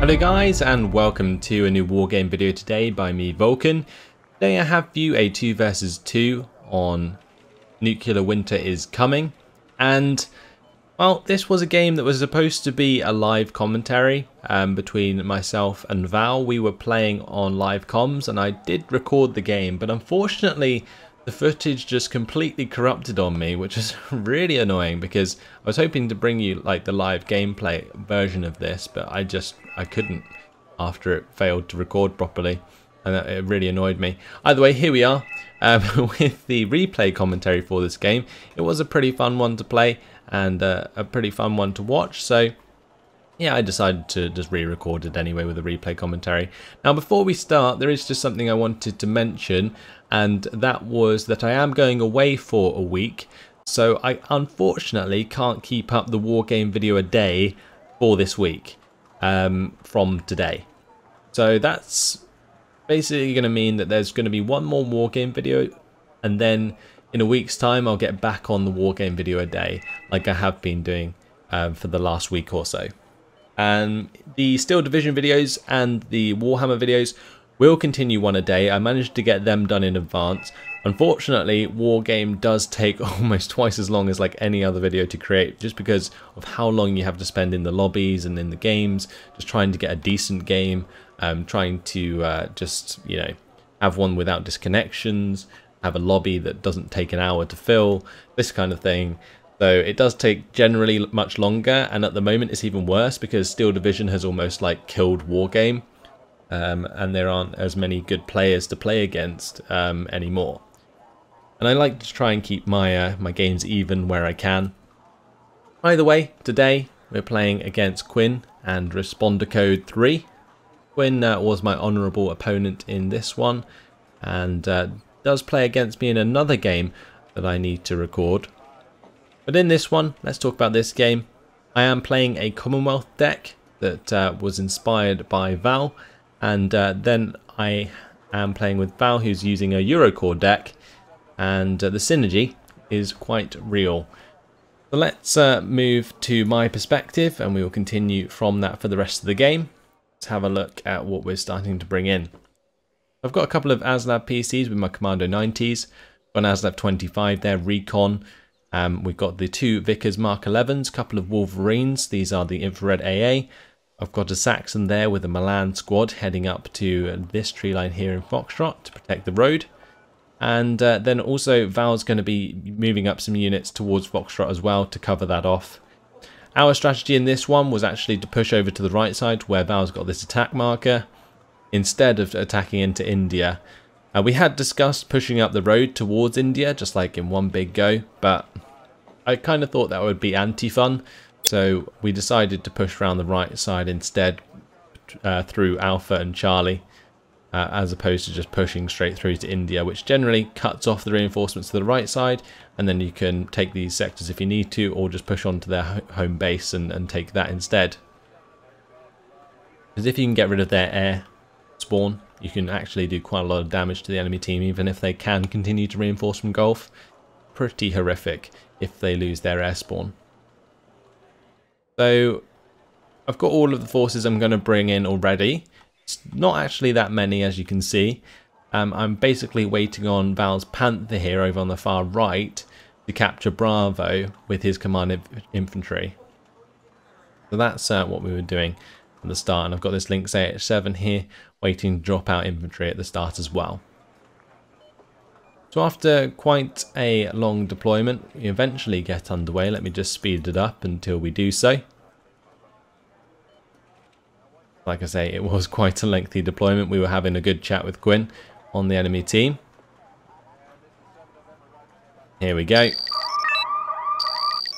Hello guys, and welcome to a new Wargame video today by me, Vulcan. Today I have for you a 2 versus 2 on Nuclear Winter is Coming. And, well, this was a game that was supposed to be a live commentary between myself and Valh. We were playing on live comms and I did record the game, but unfortunately the footage just completely corrupted on me, which is really annoying because I was hoping to bring you like the live gameplay version of this, but I couldn't after it failed to record properly, and it really annoyed me. Either way, here we are with the replay commentary for this game. It was a pretty fun one to play and a pretty fun one to watch, so yeah, I decided to just re-record it anyway with a replay commentary. Now, before we start, there is just something I wanted to mention, and that was that I am going away for a week, so I unfortunately can't keep up the Wargame video a day for this week from today. So that's basically going to mean that there's going to be one more Wargame video, and then in a week's time I'll get back on the Wargame video a day like I have been doing for the last week or so. And the Steel Division videos and the Warhammer videos will continue one a day. I managed to get them done in advance. Unfortunately, Wargame does take almost twice as long as like any other video to create, just because of how long you have to spend in the lobbies and in the games, just trying to get a decent game, trying to just, you know, have one without disconnections, have a lobby that doesn't take an hour to fill, this kind of thing. So it does take generally much longer, and at the moment it's even worse because Steel Division has almost like killed Wargame, and there aren't as many good players to play against anymore. And I like to try and keep my my games even where I can. Either way, today we're playing against Quinn and Responder Code 3. Quinn was my honourable opponent in this one, and does play against me in another game that I need to record. But in this one, let's talk about this game. I am playing a Commonwealth deck that was inspired by Valh, and then I am playing with Valh, who's using a Eurocorps deck, and the synergy is quite real. So let's move to my perspective, and we will continue from that for the rest of the game. Let's have a look at what we're starting to bring in. I've got a couple of ASLAB PCs with my Commando 90s, got an ASLAB 25 there, Recon. We've got the 2 Vickers Mark 11s, couple of Wolverines, these are the infrared AA. I've got a Saxon there with a Milan squad heading up to this tree line here in Foxtrot to protect the road. And then also Val's going to be moving up some units towards Foxtrot as well to cover that off. Our strategy in this one was actually to push over to the right side where Val's got this attack marker, instead of attacking into India. We had discussed pushing up the road towards India, just like in one big go, but I kind of thought that would be anti-fun, so we decided to push around the right side instead through Alpha and Charlie, as opposed to just pushing straight through to India, which generally cuts off the reinforcements to the right side, and then you can take these sectors if you need to, or just push on to their home base and take that instead. Because if you can get rid of their air spawn, you can actually do quite a lot of damage to the enemy team, even if they can continue to reinforce from Gulf. Pretty horrific if they lose their air spawn. So I've got all of the forces I'm going to bring in already. It's not actually that many, as you can see. I'm basically waiting on Val's Panther here over on the far right to capture Bravo with his command infantry. So that's what we were doing at the start, and I've got this Lynx AH7 here waiting to drop out infantry at the start as well. So after quite a long deployment, we eventually get underway. Let me just speed it up until we do so. Like I say, it was quite a lengthy deployment. We were having a good chat with Quinn on the enemy team. Here we go. It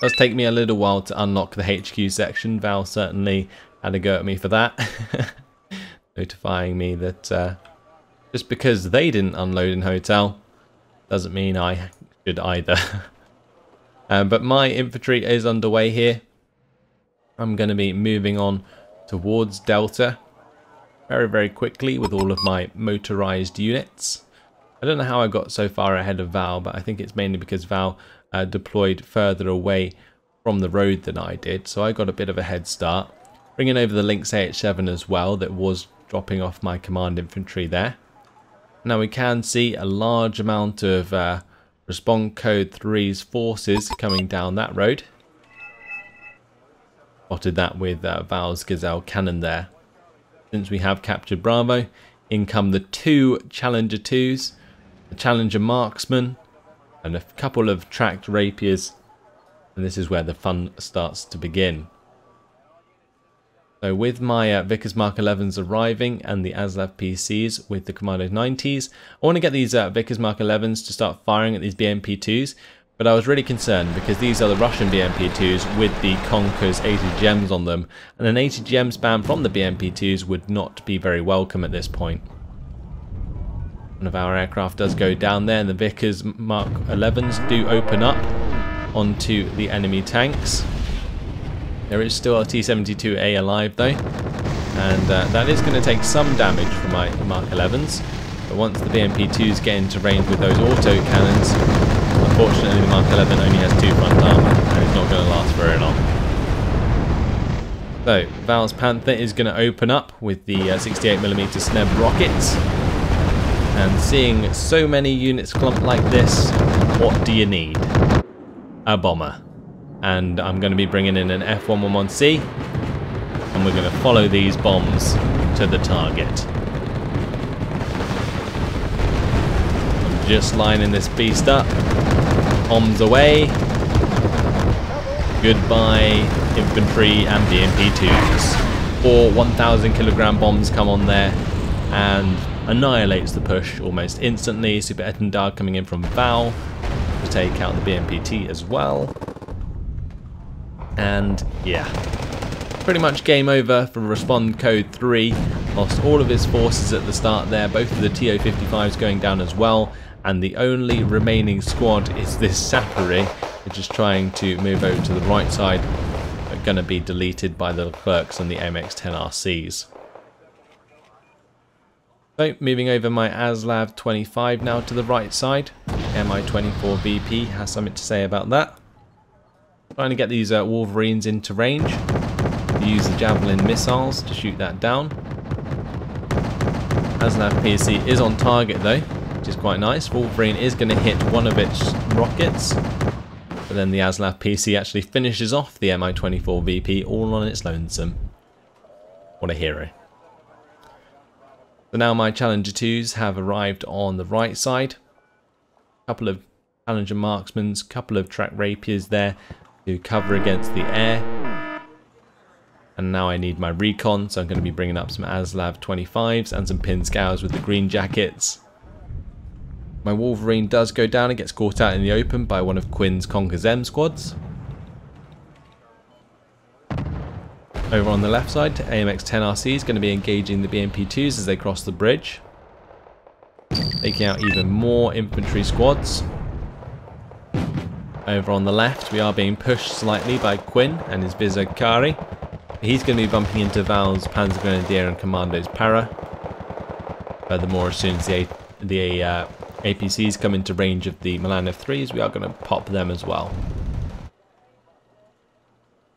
does take me a little while to unlock the HQ section. Valh certainly had a go at me for that. Notifying me that just because they didn't unload in hotel doesn't mean I should either. But my infantry is underway here. I'm going to be moving on towards Delta very quickly with all of my motorized units. I don't know how I got so far ahead of Valh, but I think it's mainly because Valh deployed further away from the road than I did, so I got a bit of a head start. bringing over the Lynx AH7 as well that was dropping off my command infantry there. Now we can see a large amount of Respond Code 3's forces coming down that road. Spotted that with Valh's Gazelle cannon there. Since we have captured Bravo, in come the 2 Challenger 2s, the Challenger Marksman, and a couple of tracked Rapiers, and this is where the fun starts to begin. So with my Vickers Mark 11s arriving and the ASLAV PCs with the Commando 90s, I want to get these Vickers Mark 11s to start firing at these BMP2s, but I was really concerned because these are the Russian BMP2s with the Conquer's 80 gems on them, and an 80 gem spam from the BMP2s would not be very welcome at this point. One of our aircraft does go down there, and the Vickers Mark 11s do open up onto the enemy tanks. There is still a T-72A alive though, and that is going to take some damage from my Mark 11s. But once the BMP2s get into range with those auto cannons, unfortunately the Mark 11 only has 2 front armor, and it's not going to last very long. So Valh's Panther is going to open up with the 68mm SNEB rockets, and seeing so many units clumped like this, what do you need? A bomber. And I'm going to be bringing in an F111C, and we're going to follow these bombs to the target. I'm just lining this beast up. Bombs away. Goodbye infantry and BMP2s. 4 1,000 kilogram bombs come on there and annihilates the push almost instantly. Super Etendard coming in from Valh to take out the BMPT as well. And yeah, pretty much game over for Respond Code 3. Lost all of his forces at the start there, both of the TO-55s going down as well, and the only remaining squad is this Sappery, which is trying to move over to the right side, but going to be deleted by the Clerks and the MX-10RCs. So moving over my ASLAV 25 now to the right side. Mi-24VP has something to say about that. Trying to get these Wolverines into range. Use the Javelin missiles to shoot that down. ASLAV PC is on target though, which is quite nice. Wolverine is going to hit one of its rockets, but then the ASLAV PC actually finishes off the Mi-24VP all on its lonesome. What a hero. So now my Challenger 2s have arrived on the right side. A couple of Challenger Marksmans, couple of track Rapiers there to cover against the air. And now I need my recon, so I'm going to be bringing up some ASLAV 25s and some Pin Scours with the green jackets. My Wolverine does go down and gets caught out in the open by one of Quinn's Conquer's M squads. Over on the left side, AMX-10RC is going to be engaging the BMP2s as they cross the bridge, taking out even more infantry squads. Over on the left, we are being pushed slightly by Quinn and his Vizagkari. He's going to be bumping into Valh's Panzer Grenadier and Commando's Para. Furthermore, as soon as the APCs come into range of the Milan F3s, we are going to pop them as well.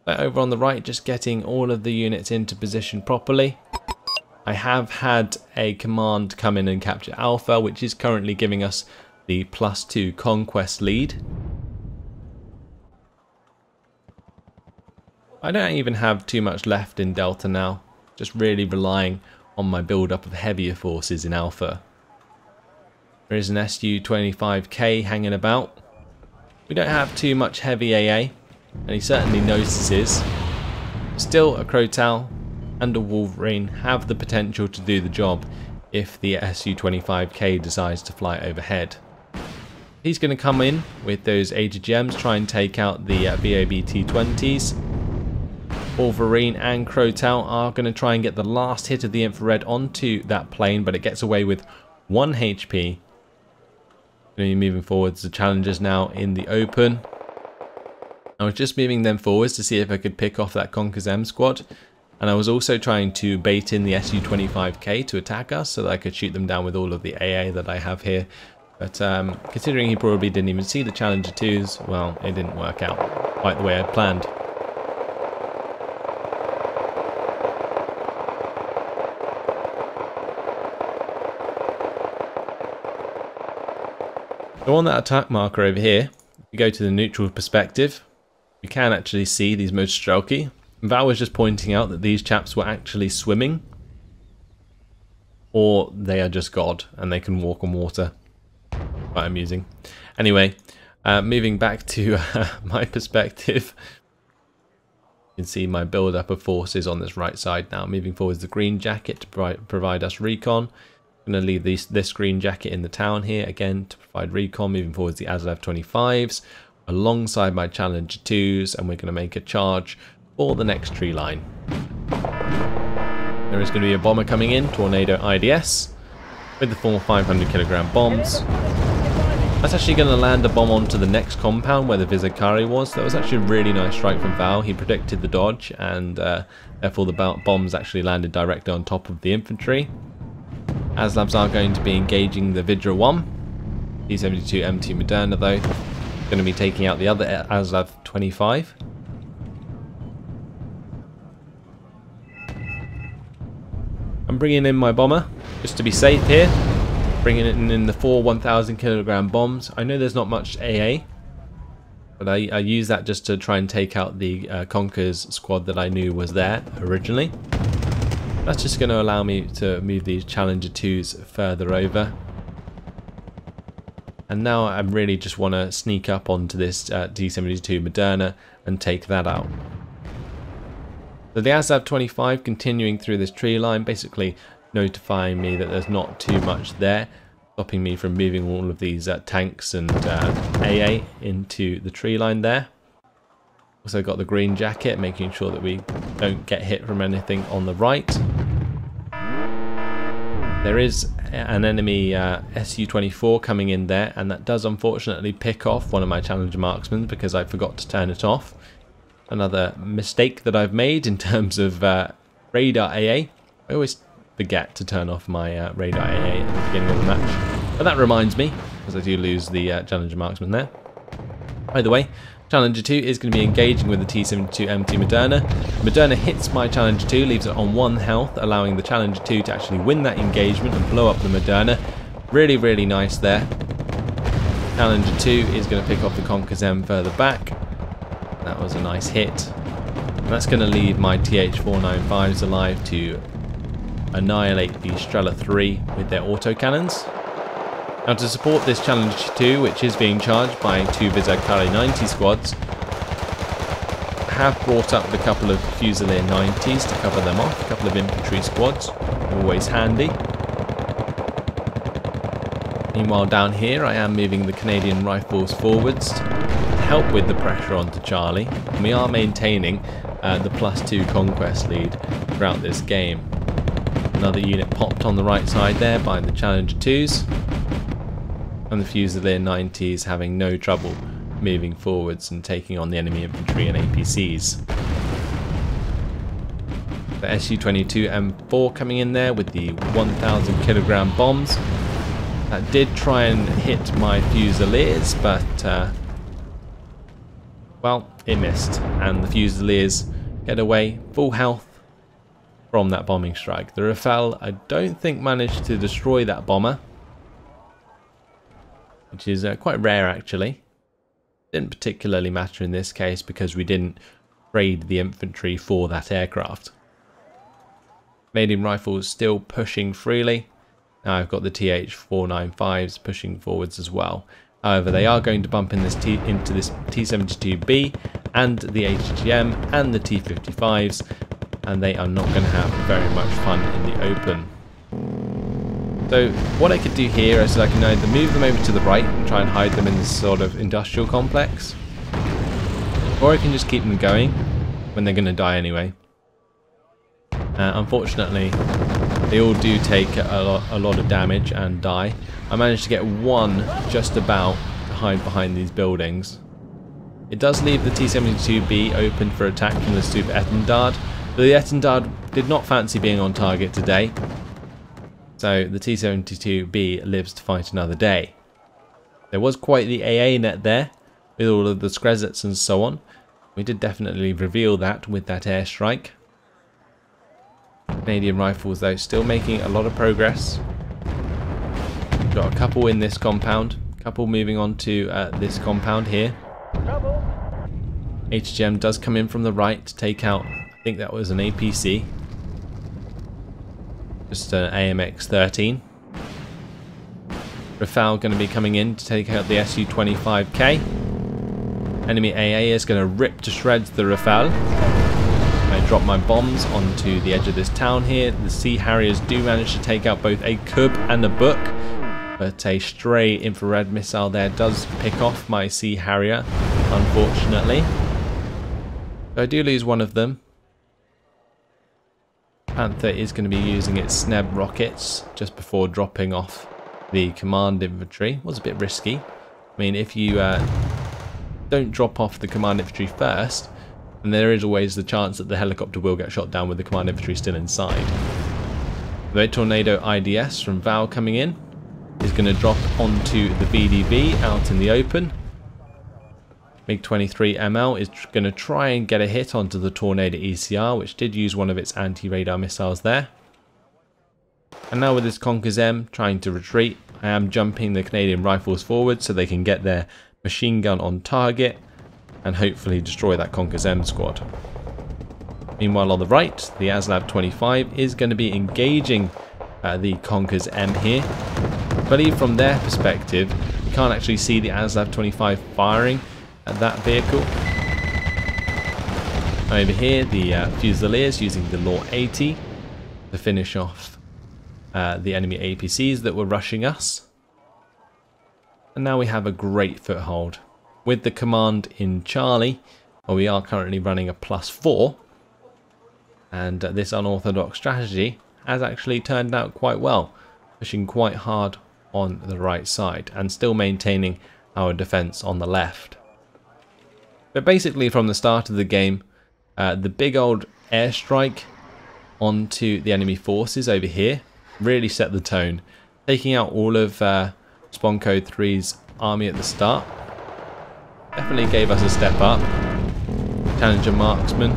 But over on the right, just getting all of the units into position properly. I have had a command come in and capture Alpha, which is currently giving us the +2 conquest lead. I don't even have too much left in Delta now, just really relying on my build-up of heavier forces in Alpha. There is an Su-25K hanging about. We don't have too much heavy AA, and he certainly notices. Still, a Crotal and a Wolverine have the potential to do the job if the Su-25K decides to fly overhead. He's going to come in with those 80 gems, try and take out the VOB T-20s. Wolverine and Crotal are going to try and get the last hit of the infrared onto that plane, but it gets away with 1 HP. Going to be moving forwards. The Challengers now in the open. I was just moving them forwards to see if I could pick off that Conquer's M squad, and I was also trying to bait in the Su-25K to attack us so that I could shoot them down with all of the AA that I have here. But considering he probably didn't even see the Challenger 2s, well, it didn't work out quite the way I planned. So on that attack marker over here, if you go to the neutral perspective, you can actually see these Motorstrelki. Valh was just pointing out that these chaps were actually swimming, or they are just God and they can walk on water. Quite amusing. Anyway, moving back to my perspective, you can see my build-up of forces on this right side now. Moving forward is the green jacket to provide us recon. I'm going to leave this green jacket in the town here again to provide recon. Moving forward is the Aslav 25s alongside my Challenger 2s, and we're going to make a charge for the next tree line. There is going to be a bomber coming in, Tornado IDS, with the 4 500kg bombs. That's actually going to land a bomb onto the next compound where the Vizakari was. That was actually a really nice strike from Valh. He predicted the dodge, and therefore the bombs actually landed directly on top of the infantry. Aslavs are going to be engaging the Vidra 1. T-72 MT Moderna though, going to be taking out the other Aslav 25. I'm bringing in my bomber, just to be safe here. Bringing in the 4 1000kg bombs. I know there's not much AA, but I use that just to try and take out the Conquerors squad that I knew was there originally. That's just going to allow me to move these Challenger 2s further over. And now I really just want to sneak up onto this T-72 Moderna and take that out. So the Aslav 25 continuing through this tree line, basically notifying me that there's not too much there, stopping me from moving all of these tanks and AA into the tree line there. Also got the green jacket, making sure that we don't get hit from anything on the right. There is an enemy Su-24 coming in there, and that does unfortunately pick off one of my Challenger marksmen because I forgot to turn it off. Another mistake that I've made in terms of radar AA. I always forget to turn off my radar AA at the beginning of the match. But that reminds me, because I do lose the Challenger marksman there. By the way, Challenger 2 is going to be engaging with the T-72 MT Moderna. Moderna hits my Challenger 2, leaves it on 1 health, allowing the Challenger 2 to actually win that engagement and blow up the Moderna. Really, really nice there. Challenger 2 is going to pick off the Conquerors M further back. That was a nice hit. And that's going to leave my TH-495s alive to annihilate the Strela 3 with their autocannons. Now to support this Challenger 2, which is being charged by 2 Vizakari 90 squads, I have brought up a couple of Fusilier 90s to cover them off, a couple of infantry squads, always handy. Meanwhile down here I am moving the Canadian Rifles forwards to help with the pressure onto Charlie, and we are maintaining the +2 conquest lead throughout this game. Another unit popped on the right side there by the Challenger 2s. And the Fusilier 90s having no trouble moving forwards and taking on the enemy infantry and APCs. The Su-22 M4 coming in there with the 1000kg bombs. That did try and hit my Fusiliers, but well, it missed. And the Fusiliers get away full health from that bombing strike. The Rafale, I don't think, managed to destroy that bomber, which is quite rare actually. Didn't particularly matter in this case because we didn't trade the infantry for that aircraft. Canadian Rifles still pushing freely. Now I've got the TH-495s pushing forwards as well. However, they are going to bump in into this T-72B and the HDGM and the T-55s, and they are not going to have very much fun in the open. So what I could do here is I can either move them over to the right and try and hide them in this sort of industrial complex, or I can just keep them going when they're going to die anyway. Unfortunately, they all do take a lot of damage and die. I managed to get one just about to hide behind these buildings. It does leave the T-72B open for attack from the Super Etendard, but the Etendard did not fancy being on target today. So the T-72B lives to fight another day. There was quite the AA net there, with all of the Skrezets and so on. We did definitely reveal that with that airstrike. Canadian Rifles though still making a lot of progress. Got a couple in this compound, a Couple moving on to this compound here. HGM does come in from the right to take out, I think that was an APC. Just an AMX-13. Rafale going to be coming in to take out the Su-25K. Enemy AA is going to rip to shreds the Rafale. I drop my bombs onto the edge of this town here. The Sea Harriers do manage to take out both a Cub and a Book, but a stray infrared missile there does pick off my Sea Harrier, unfortunately. So I do lose one of them. Panther is going to be using its SNEB rockets just before dropping off the command infantry. Was a bit risky. I mean, if you don't drop off the command infantry first, then there is always the chance that the helicopter will get shot down with the command infantry still inside. The Tornado IDS from Valh coming in is going to drop onto the VDV out in the open. MiG-23 ML is going to try and get a hit onto the Tornado ECR, which did use one of its anti-radar missiles there. And now with this Conkers M trying to retreat, I am jumping the Canadian Rifles forward so they can get their machine gun on target and hopefully destroy that Conkers M squad. Meanwhile on the right, the ASLAV 25 is going to be engaging the Conkers M here. I believe from their perspective, you can't actually see the ASLAV 25 firing at that vehicle. Over here, the Fusiliers using the Law 80 to finish off the enemy APCs that were rushing us. And now we have a great foothold. With the command in Charlie, well, we are currently running a +4. And this unorthodox strategy has actually turned out quite well, pushing quite hard on the right side and still maintaining our defense on the left. But basically from the start of the game, the big old airstrike onto the enemy forces over here really set the tone, taking out all of Spawn Code 3's army at the start. Definitely gave us a step up. Challenger Marksman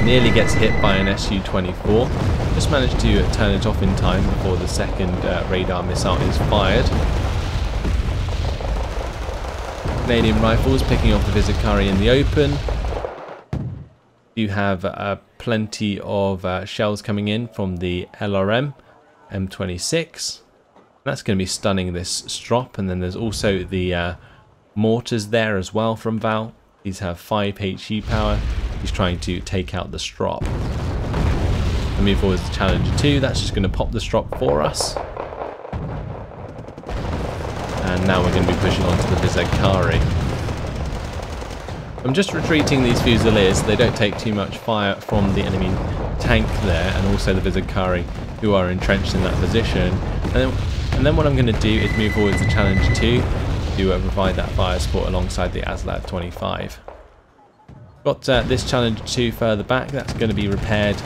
nearly gets hit by an Su-24. Just managed to turn it off in time before the second radar missile is fired. Canadian Rifles picking off the Vizicari in the open. You have plenty of shells coming in from the LRM M26. That's going to be stunning this strop, and then there's also the mortars there as well from Valh. These have 5 HE power. He's trying to take out the strop. And move forward to Challenger 2. That's just going to pop the strop for us. And now we're going to be pushing on to the Vizicari. I'm just retreating these Fusiliers so they don't take too much fire from the enemy tank there, and also the Vizicari who are entrenched in that position. And then what I'm going to do is move forward to Challenger 2 to provide that fire support alongside the ASLAV 25. Got this Challenger 2 further back. That's going to be repaired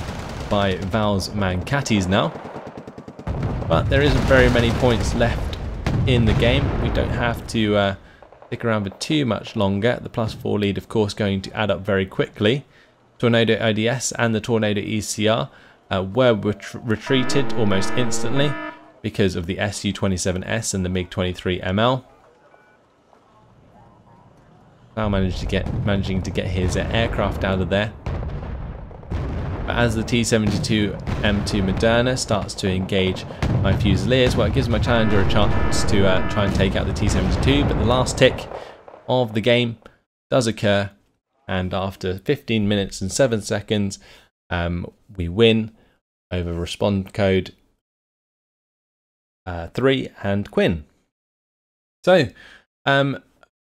by Val's Mancatis now. But there isn't very many points left in the game. We don't have to stick around for too much longer. The +4 lead, of course, going to add up very quickly. Tornado ODS and the Tornado ECR were retreated almost instantly because of the Su-27S and the MiG-23 ML. Now managing to get his aircraft out of there. But as the T-72 M2 Moderna starts to engage my Fusiliers, well, it gives my Challenger a chance to try and take out the T-72, but the last tick of the game does occur, and after 15 minutes and 7 seconds, we win over Respond Code 3 and Quinn. So,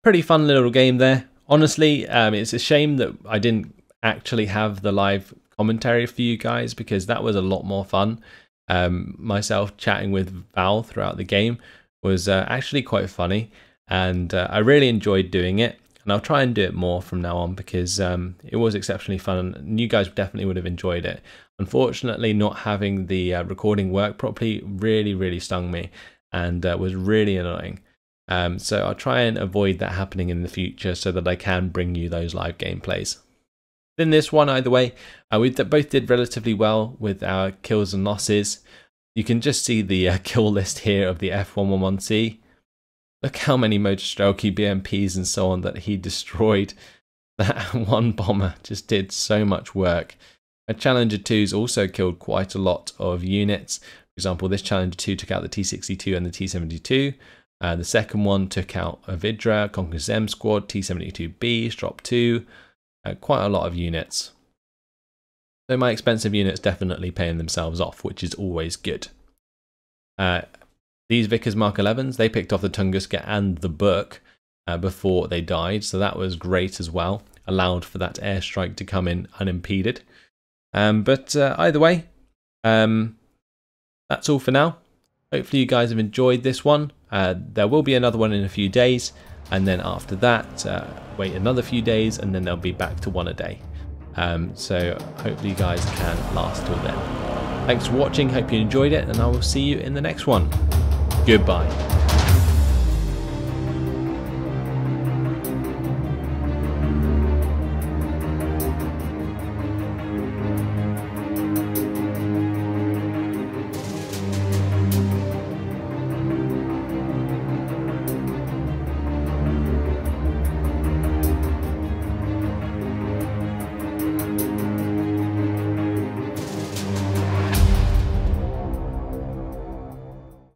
pretty fun little game there. Honestly, it's a shame that I didn't actually have the live commentary for you guys, because that was a lot more fun. Myself chatting with Valh throughout the game was actually quite funny, and I really enjoyed doing it, and I'll try and do it more from now on, because it was exceptionally fun and you guys definitely would have enjoyed it. Unfortunately, not having the recording work properly really stung me, and was really annoying. So I'll try and avoid that happening in the future so that I can bring you those live gameplays. In this one, either way, we both did relatively well with our kills and losses. You can just see the kill list here of the F111C. Look how many Motorstrelky BMPs and so on that he destroyed. That one bomber just did so much work. A Challenger 2's also killed quite a lot of units. For example, this Challenger 2 took out the T62 and the T72. The second one took out a Vidra, Conqueror's M Squad, T72B, Strop 2. Quite a lot of units. So my expensive units definitely paying themselves off, which is always good. These Vickers Mark 11s, they picked off the Tunguska and the Book before they died, so that was great as well. Allowed for that airstrike to come in unimpeded. But either way, that's all for now. Hopefully you guys have enjoyed this one. There will be another one in a few days, and then after that, wait another few days, and then they'll be back to one a day. So hopefully you guys can last till then. Thanks for watching, hope you enjoyed it, and I will see you in the next one. Goodbye.